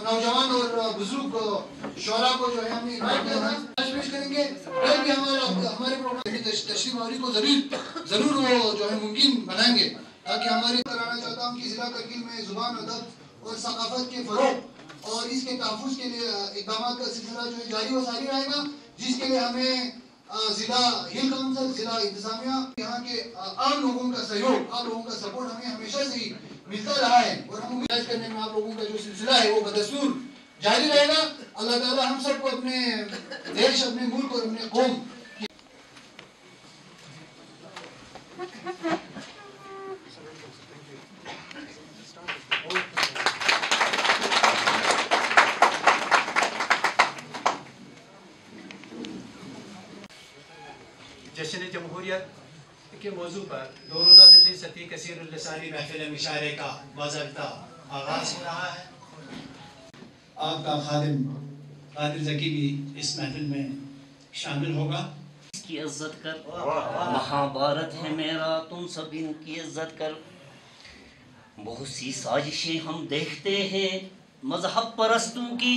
نوجوان اور بزرگ شعراء کو جو ہے ہم نے انوائٹ کیا تھا پیش کریں گے. کل بھی ہمارے پروگرام کی تشریف آوری کو ضرور وہ جو ہے ممکن بنائیں گے تاکہ ہماری کرانا چاہتا ہوں کہ ضلع کرگل میں زبان ادب اور ثقافت کے فروغ اور اس کے تحفظ کے لیے اقدامات کا سلسلہ جو ہے جاری و ساری رہے گا، جس کے لیے ہمیں ضلع ہل کونسل، ضلع انتظامیہ، یہاں کے عام لوگوں کا سہیوگ، عام لوگوں کا سپورٹ ہمیں ہمیشہ سے ہی ملتا رہا ہے اور ہم امید کرنے میں آپ لوگوں کا جو سلسلہ ہے وہ بدستور جاری رہے گا. اللہ تعالی ہم سب کو اپنے دیش، اپنے ملک اور اپنے قوم جشن جمہوریت کے موضوع پر 2 روزہ دلی سطحی کثیر اللسانی محفل مشاعرے کا باضابطہ آغاز ہو رہا ہے. آپ کا خادم قادر ذکی بھی اس محفل میں شامل ہوگا. اس کی عزت کر، مہابھارت ہے میرا، تم سب ان کی عزت کر. بہت سی سازشیں ہم دیکھتے ہیں مذہب پرستوں کی،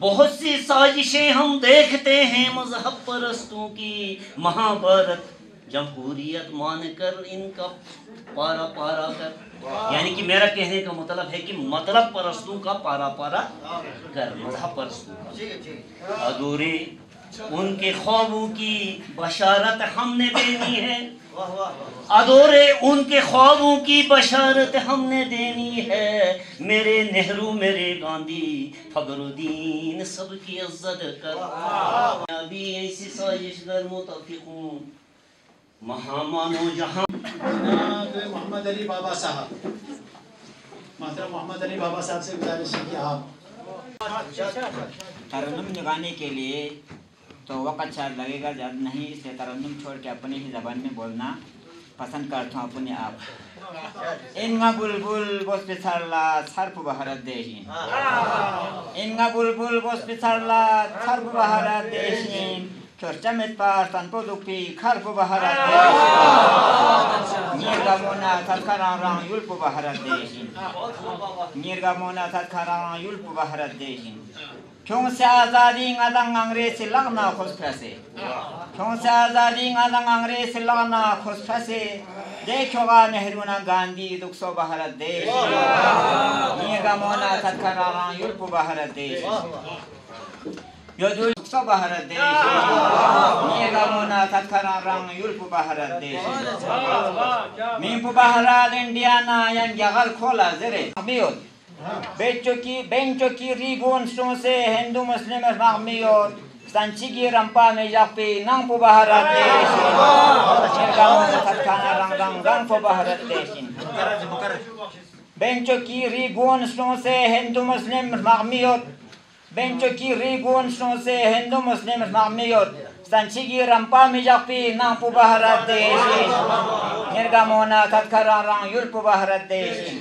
بہت سی سازشیں ہم دیکھتے ہیں مذہب پرستوں کی. مہابھارت جمہوریت مان کر ان کا پارا پارا کر. یعنی کہ میرا کہنے کا مطلب ہے کہ مطلب پرستوں کا پارا پارا کر، مذہب پرستوں کا. ادھورے ان کے خوابوں کی بشارت ہم نے دینی ہے، ادھورے ان کے خوابوں کی بشارت ہم نے دینی ہے. میرے نہرو، میرے گاندھی، فخر الدین سب کی عزت کر. ابھی ایسی سازش گر متفقوں مہامانو جہاں. محمد علی بابا صاحب، محترم محمد علی بابا صاحب سے گزارش ہے کہ آپ ترنم نگانے کے لیے تو وقت شاید لگے گا زیادہ نہیں، اس لیے ترنم چھوڑ کے اپنی ہی زبان میں بولنا پسند کرتا ہوں اپنے آپ. انگا بلبل بوس پسرلا سرپ بہارت دیشین، انگا بلبل بوس پسرلا سرپ بہارت دیشین، چرچمت پار تنپو دکپی کھرپ بہارت دیشین، نیرگا مونا تدکران ران یلپ بہارت دیشین، نیرگا مونا تدکران یلپ بہارت دیشین. کیوں سے آزادی نادنگ انگریز سے لگنا خوش پھنسے، کیوں سے آزادی نادنگ انگریز سے لگنا خوش پھنسے. دیکھو گا نہرو نا گاندھی دکھ سو بھارت دیش، نیرگا مونا تدکران یلپ بھارت دیش، یدو دکھ سو بھارت دیش، نیرگا مونا تدکران یلپ بھارت دیش. میمپو بھارت انڈیانا ین جگل کھولا زرے بیوت بینچو کی ریگون سون سے ہندو مسلم مغمیوت سنچی کی رمپا میں جاپی ننگ پو بھارت دیشین، نیرگا مونا تدکران رنگ رنگ رنگ پو بھارت دیشین. بینچو کی ریگون سون سے ہندو مسلم مغمیوت، بینچو کی ریگون سون سے ہندو مسلم مغمیوت سنچی کی رمپا میں جاپی ننگ پو بھارت دیشین، نیرگا مونا تدکران رنگ یلپ بھارت دیشین.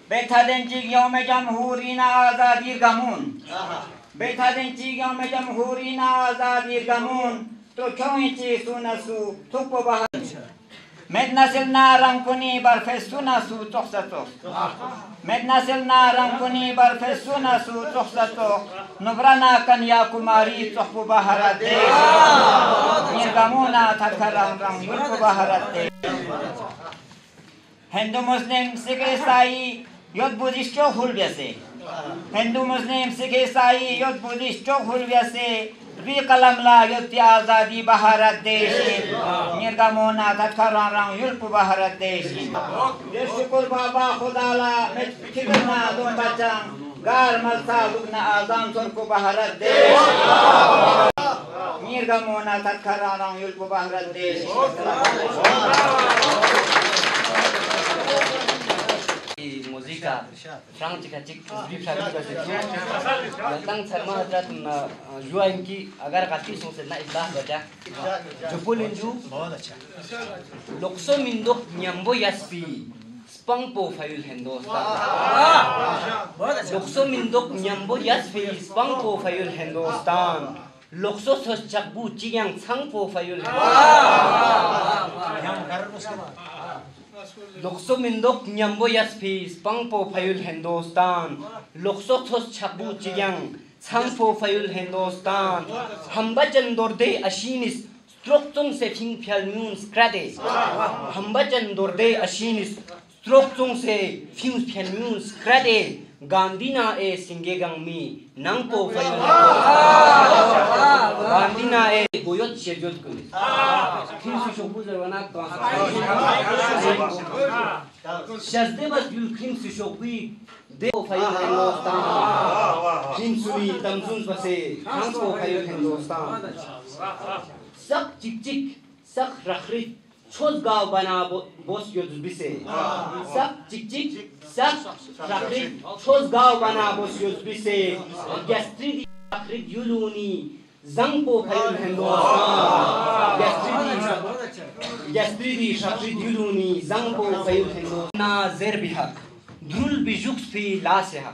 بیٹھا دن چیگیوں میں جمہوری نا آزادی گمون، بیٹھا دن چیگیوں میں جمہوری نا آزادی گمون، تو کیوں ہی چی سونا سو تھوپو بہار. مید نسل نا رنگ کنی برفیس سونا سو تخصا تخ، مید نسل نا رنگ کنی برفیس سونا سو تخصا تخ، نبرانا کنیا کماری تخپو بہارت دیش، نیرگا مونا تدکران رنگ یلپ بہارت دیش. ہندو مسلم سکھ عیسائی یود بدھسٹ ہول بیسے، ہندو مسلم سکھ عیسائی یود بدھسٹ ہول بیسے، ری قلم لا یود آزادی بھارت دیشین، نیرگا مونا تدکران رنگ یلپ بھارت دیشین. شکر بابا خدا لا مت فکرنا دون بچان گار ملتا لگنا آزان ترک بھارت دیشین، نیرگا مونا تدکران رنگ یلپ بھارت دیشین. موسیقى شان چکا چک بھی شامل کر سکتے ہیں. لنتang سرما حضرت جوائن کی اگر غلطی سو سے نہ اصلاح بچا جپول انجو لوکسو مندوک نیمبو یاسپی سپنگ پو فایل ہندوستان، لوکسو مندوک نیمبو یاسپی سپنگ پو فایل ہندوستان، لوکسو سوس چکبو چیگیاں چھنگ پو file Hindustan. Lokso mindok nyambo yaspi spangpo fayul Hindustan. Lokso thos chabu chigyang changpo fayul Hindustan. Hambajan dorde ashinis stroktung se phing phial mun skrade. Hambajan dorde ashinis stroktung se phing phial mun skrade. Gandhina e singegang mi nangpo fayul Gandhina e goyot shejot kulis. Kimsi shobu zarwana Shazde bas yul kimsi shobu de fayul Hindustan. Kimsui tamzun pase nangpo fayul Hindustan. Sak chik chik sak rakhrit chos gav bana bos yod bise. Sak chik chik sak rakhrit chos gav bana bos yod bise. Gastri rakhrit yuluni zangpo fayul Hindustan. Gastri rakhrit yuluni zangpo fayul Hindustan. Na zerbihak drul bijuks fi laseha.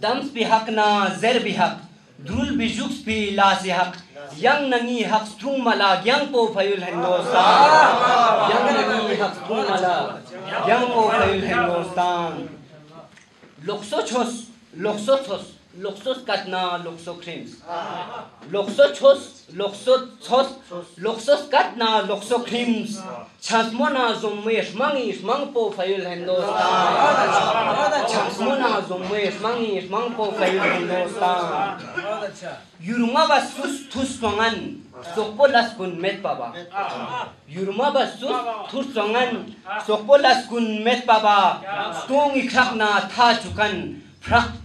dams bihak na zer bihak drul bijuks fi laseha yang nangi hak strung mala yang po fayul Hindustan. Yang nangi hak strung mala yang po fayul Hindustan. Lokso chos loksos katna lokso creams. Lokso chos loksos katna lokso creams. Chasmona zomwesh mangish mangpo fayul Hindustan. Chasmona zomwesh mangish mangpo fayul Hindustan. Yuruma basus thus songan sokpolas kun met baba. Yuruma basus thus songan sokpolas kun met baba. Stong ikhak na tha chukan phrak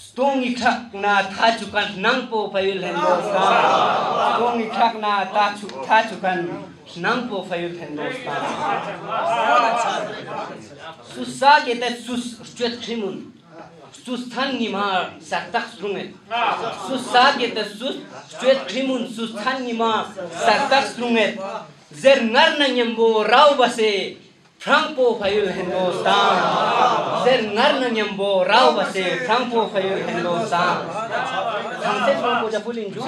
Stong ikhak na tha chukan nangpo fayul Hindustan. Stong ikhak na tha chukan nangpo fayul Hindustan. Susa kete sus chwet khimun. Sus than nima sartak strunget. Susa kete sus chwet khimun sus than nima sartak strunget. Zer ngar na nyambo rau base Frankpo fayul Hindustan. Zer ngar na nyambo rau base Frankpo fayul Hindustan. Thamse Frankpo japulin ju.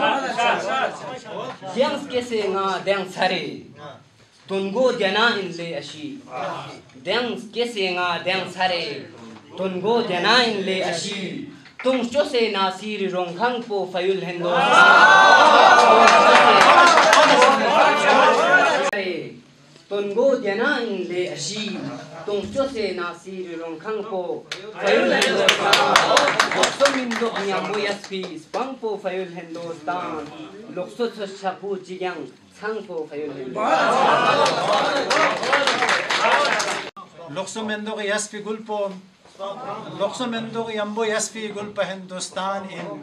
Yang kese nga dang sare. Tungo jana inle ashi. Dang kese nga dang sare. Tungo jana inle ashi. Tung chose nasir rongkhang po fayul Hindustan. Tungo jana inle ashi. Tung chose nasir rongkhang po fayul Hindustan. Lokso mindo nyambo yaspi spang po fayul Hindustan. Lokso chapu jigyang sang po fayul Hindustan. Lokso mindo yaspi gulpo Lokso mendo yambo yasfi gul pa Hindustan in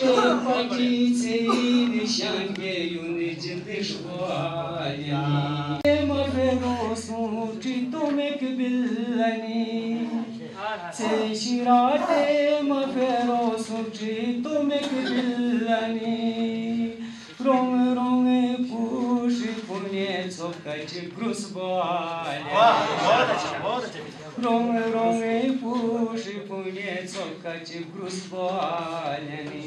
Pătiței nișanghe iuni jildișoaia Mă ferosu citomec billani Se shirate mă ferosu citomec billani Rong rong puși pune țopcaci grusboalea Rong rong puși pune țopcaci grusboaleni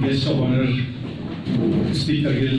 Guest of honor, Speaker Hill,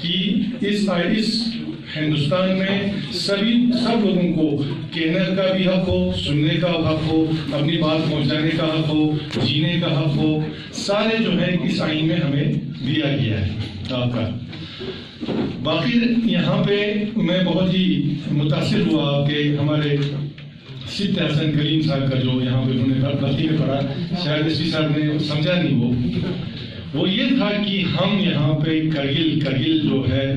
کہ اس ہندوستان میں سب لوگوں کو کہنے کا بھی حق ہو، سننے کا حق ہو، اپنی بات پہنچانے کا حق ہو، جینے کا حق ہو، سارے جو ہے اس آئین میں ہمیں دیا گیا ہے آپ کا۔ باقی یہاں پہ میں بہت ہی متاثر ہوا کہ ہمارے سبت حسن کلیم صاحب کا جو یہاں پہ انہوں نے غلطی میں پڑھا، شاید اس صاحب نے سمجھا نہیں، وہ یہ تھا کہ ہم یہاں پہ کرگل جو ہے،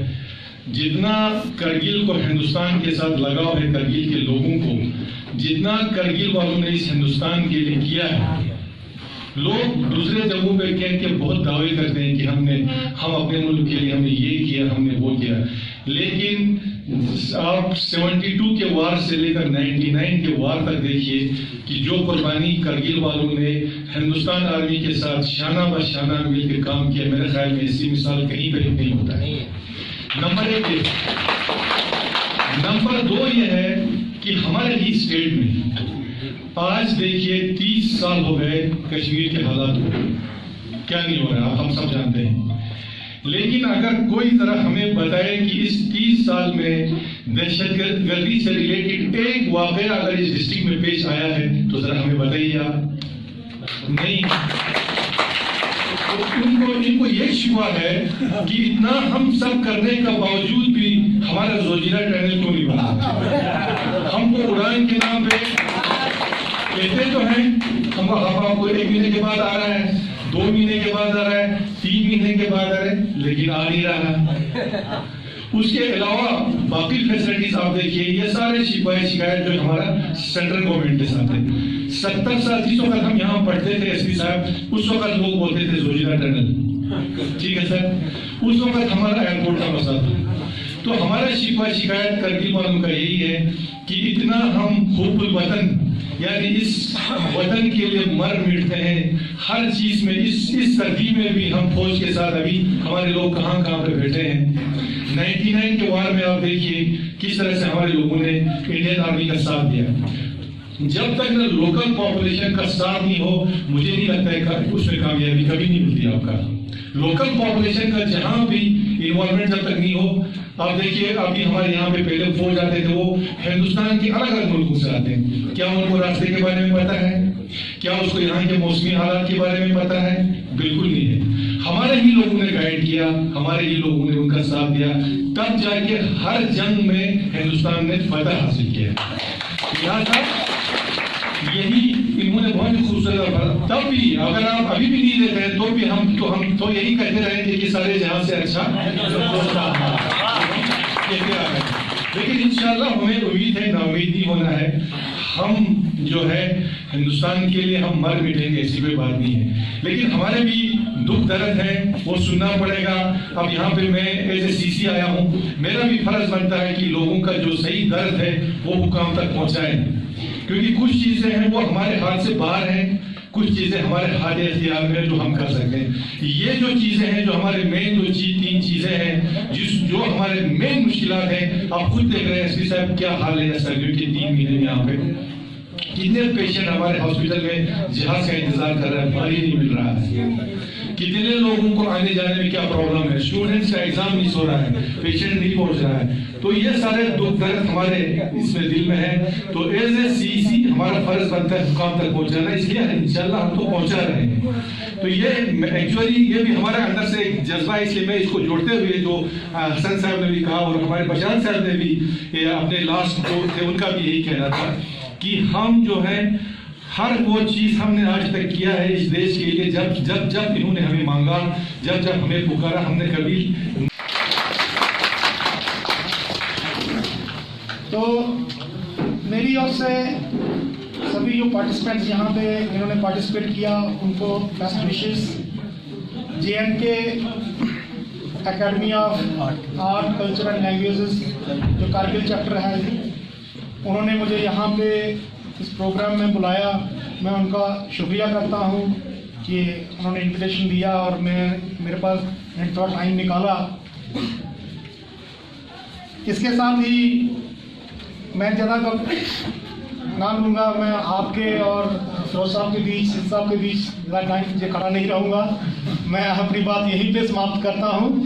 جتنا کرگل کو ہندوستان کے ساتھ لگاؤ ہے، کرگل کے لوگوں کو جتنا کرگل والوں نے اس ہندوستان کے لیے کیا ہے، لوگ دوسرے جگہوں پہ کہہ کے بہت دعوے کرتے ہیں کہ ہم اپنے ملک کے لیے ہم نے یہ کیا، ہم نے وہ کیا، لیکن آپ 72 کے وار سے لے کر 99 کے وار تک دیکھیے کہ جو قربانی کرگل والوں نے ہندوستان آرمی کے ساتھ شانہ بہ شانہ مل کے کام کیا، میرے خیال میں ایسی مثال کہیں پہ نہیں ہوتا ہے۔ نمبر 1 نمبر 2 یہ ہے کہ ہمارے ہی اسٹیٹ میں آج دیکھیے 30 سال ہو گئے کشمیر کے حالات کو، کیا نہیں ہو رہا ہم سب جانتے ہیں، لیکن اگر کوئی ذرا ہمیں بتائے کہ اس 30 سال میں دہشت گردی سے ریلیٹڈ ایک واقعہ اگر اس ڈسٹرکٹ میں پیش آیا ہے تو ذرا ہمیں بتائیے آپ۔ نہیں، ان کو یہ شکوہ ہے کہ اتنا ہم سب کرنے کا باوجود بھی ہمارا زوجیرہ ٹنل کیوں نہیں بنا؟ ہم کو اڑان کے نام پہ کہتے تو ہیں، ہم آپ کو 1 مہینے کے بعد آ رہا ہے، 2 مہینے کے بعد آ رہا ہے، 3 مہینے کے بعد آ رہا ہے، لیکن آ نہیں رہا۔ اس کے علاوہ باقی فیسلٹیز آپ دیکھیے، یہ سارے شکایت جو ہمارا سینٹرل گورنمنٹ کے ساتھ ہے۔ 70 سال جس وقت ہم یہاں پڑھتے تھے ایس پی صاحب، اس وقت لوگ بولتے تھے زوجیرہ ٹنل، ٹھیک ہے سر، اس وقت ہمارا ایئرپورٹ کا مسئلہ تھا۔ تو ہمارا شکایت کرگل والوں کا یہی ہے کہ اتنا ہم حب الوطن، یعنی اس وطن کے لیے مر مٹتے ہیں ہر چیز میں، اس سردی میں بھی ہم فوج کے ساتھ ابھی ہمارے لوگ کہاں پہ بیٹھے ہیں۔ 99 کے وار میں آپ دیکھیے کس طرح سے ہمارے لوگوں نے انڈین آرمی کا ساتھ دیا۔ جب تک نہ لوکل پاپولیشن کا ساتھ نہیں ہو، مجھے نہیں لگتا ہے کہ اس میں کامیابی کبھی نہیں ملتی آپ کا۔ لوکل پاپولیشن کا جہاں بھی انوالومنٹ جب تک نہیں ہو، آپ دیکھیے ابھی ہمارے یہاں پہ پہلے فوج آتے تھے، وہ ہندوستان کے الگ الگ ملکوں سے آتے ہیں، کیا ان کو راستے کے بارے میں پتا ہے؟ کیا اس کو یہاں کے موسمی حالات کے بارے میں پتا ہے؟ بالکل نہیں ہے۔ ہمارے ہی لوگوں نے گائیڈ کیا، ہمارے ہی لوگوں نے ان کا ساتھ دیا، تب جا کے ہر جنگ میں ہندوستان نے فتح حاصل کیا۔ لہٰذا یہی انہوں نے بہت خوبصورت، تب بھی اگر آپ ابھی بھی نہیں دیتے ہیں تو بھی ہم تو یہی کہتے رہیں گے کہ سارے جہاں سے اچھا کہتے رہے، لیکن انشاءاللہ ہمیں امید ہے، نا امید نہیں ہونا ہے۔ ہم جو ہے ہندوستان کے لیے ہم مر مٹیں گے، ایسی کوئی بات نہیں ہے، لیکن ہمارے بھی دکھ درد ہے، وہ سننا پڑے گا۔ اب یہاں پہ میں ایز اے سی سی آیا ہوں، میرا بھی فرض بنتا ہے کہ لوگوں کا جو صحیح درد ہے وہ حکام تک پہنچائیں، کیونکہ کچھ چیزیں ہیں وہ ہمارے ہاتھ سے باہر ہیں، کچھ چیزیں ہمارے ہاتھ اختیار میں جو ہم کر سکتے ہیں۔ یہ جو چیزیں ہیں، جو ہمارے مین جو 3 چیزیں ہیں، جو ہمارے مین مشکلات ہیں، آپ خود دیکھ رہے ہیں ایس پی صاحب کیا حال ہے سردیوں کے 3 مہینے یہاں پہ، کتنے پیشنٹ ہمارے ہاسپٹل میں جہاز کا انتظار کر رہے ہیں، پانی نہیں مل رہا ہے، کتنے لوگوں کو آنے جانے میں کیا پرابلم ہے، اسٹوڈنٹس کا ایگزام نہیں ہو رہا ہے، پیشنٹ نہیں پہنچ رہا ہے۔ تو یہ سارے دکھ درد ہمارے اس میں دل میں ہے، تو ایز اے سی سی ہمارا فرض بنتا ہے حکام تک پہنچانا، اس لیے انشاءاللہ ہم تو پہنچا رہے ہیں۔ تو یہ ایکچولی یہ بھی ہمارے اندر سے ایک جذبہ ہے، اس لیے میں اس کو جوڑتے ہوئے جو حسن صاحب نے بھی کہا اور ہمارے بشار صاحب نے بھی اپنے لاسٹ جو تھے ان کا بھی یہی کہنا تھا کہ ہم جو ہے ہر وہ چیز ہم نے آج تک کیا ہے اس دیش کے لیے، جب انہوں نے ہمیں مانگا، جب ہمیں پکارا، ہم نے کبھی۔ تو میری اور سے سبھی جو پارٹیسپینٹس یہاں پہ انہوں نے پارٹیسپیٹ کیا ان کو best wishes. JNK academy of art culture and languages جو کارگل چیپٹر ہے، انہوں نے مجھے یہاں پہ اس پروگرام میں بلایا، میں ان کا شکریہ کرتا ہوں کہ انہوں نے انویٹیشن دیا اور میرے پاس تھوڑا ٹائم نکالا۔ اس کے ساتھ ہی میں زیادہ نہ لوں گا، میں آپ کے اور فیروز صاحب کے بیچ، سید صاحب کے بیچ زیادہ ٹائم مجھے کھڑا نہیں رہوں گا، میں اپنی بات یہیں پہ سماپت کرتا ہوں۔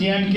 JNK